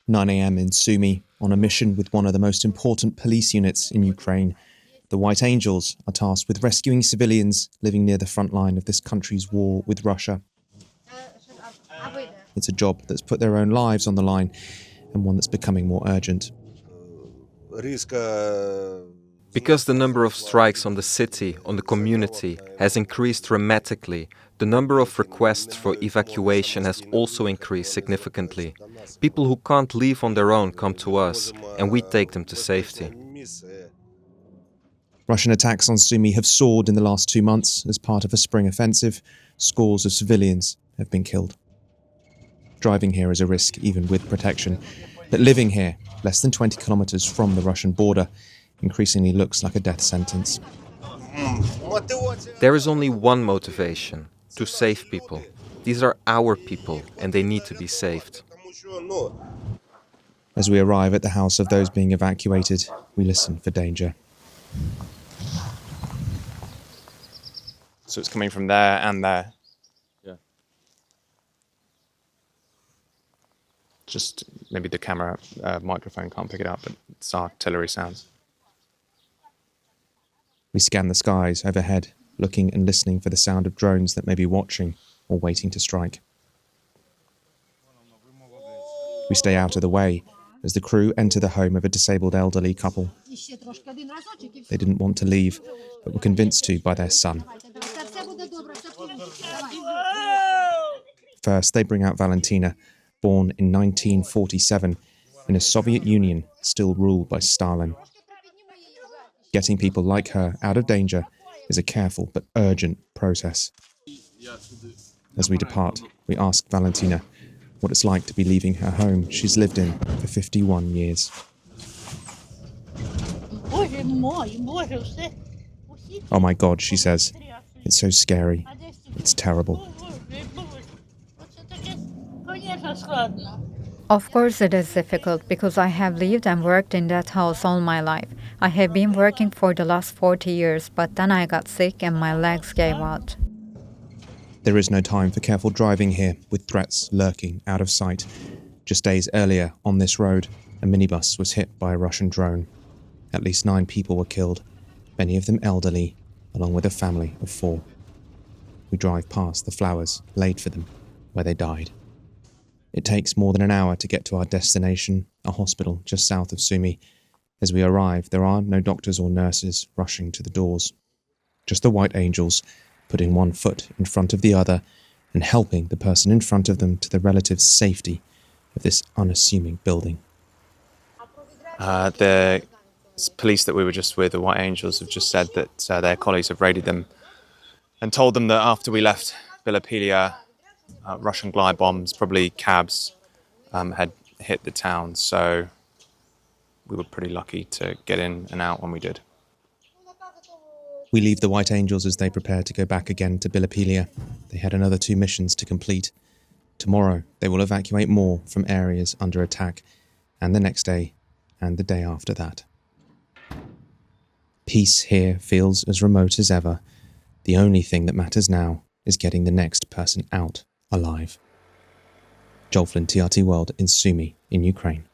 9 a.m. in Sumy, on a mission with one of the most important police units in Ukraine. The White Angels are tasked with rescuing civilians living near the front line of this country's war with Russia. It's a job that's put their own lives on the line, and one that's becoming more urgent. Because the number of strikes on the city, on the community, has increased dramatically, the number of requests for evacuation has also increased significantly. People who can't leave on their own come to us, and we take them to safety. Russian attacks on Sumy have soared in the last 2 months. As part of a spring offensive, scores of civilians have been killed. Driving here is a risk, even with protection. But living here, less than 20 kilometers from the Russian border, increasingly looks like a death sentence. There is only one motivation: to save people. These are our people, and they need to be saved. As we arrive at the house of those being evacuated, we listen for danger. So it's coming from there and there. Yeah. Just maybe the camera microphone can't pick it up, but it's artillery sounds. We scan the skies overhead, looking and listening for the sound of drones that may be watching or waiting to strike. We stay out of the way as the crew enter the home of a disabled elderly couple. They didn't want to leave, but were convinced to by their son. First, they bring out Valentina, born in 1947, in a Soviet Union still ruled by Stalin. Getting people like her out of danger is a careful but urgent process. As we depart, we ask Valentina what it's like to be leaving her home she's lived in for 51 years. Oh my God, she says. It's so scary. It's terrible. Of course it is difficult because I have lived and worked in that house all my life. I have been working for the last 40 years, but then I got sick and my legs gave out. There is no time for careful driving here, with threats lurking out of sight. Just days earlier, on this road, a minibus was hit by a Russian drone. At least 9 people were killed, many of them elderly, along with a family of 4. We drive past the flowers laid for them, where they died. It takes more than an hour to get to our destination, a hospital just south of Sumy. As we arrive, there are no doctors or nurses rushing to the doors. Just the White Angels, putting one foot in front of the other and helping the person in front of them to the relative safety of this unassuming building. The police that we were just with, the White Angels, have just said that their colleagues have raided them and told them that after we left Vladimir, Russian glide bombs, probably cabs, had hit the town. So we were pretty lucky to get in and out when we did. We leave the White Angels as they prepare to go back again to Bilopilia. They had another 2 missions to complete. Tomorrow, they will evacuate more from areas under attack, and the next day, and the day after that. Peace here feels as remote as ever. The only thing that matters now is getting the next person out alive. Joel Flynn, TRT World in Sumy in Ukraine.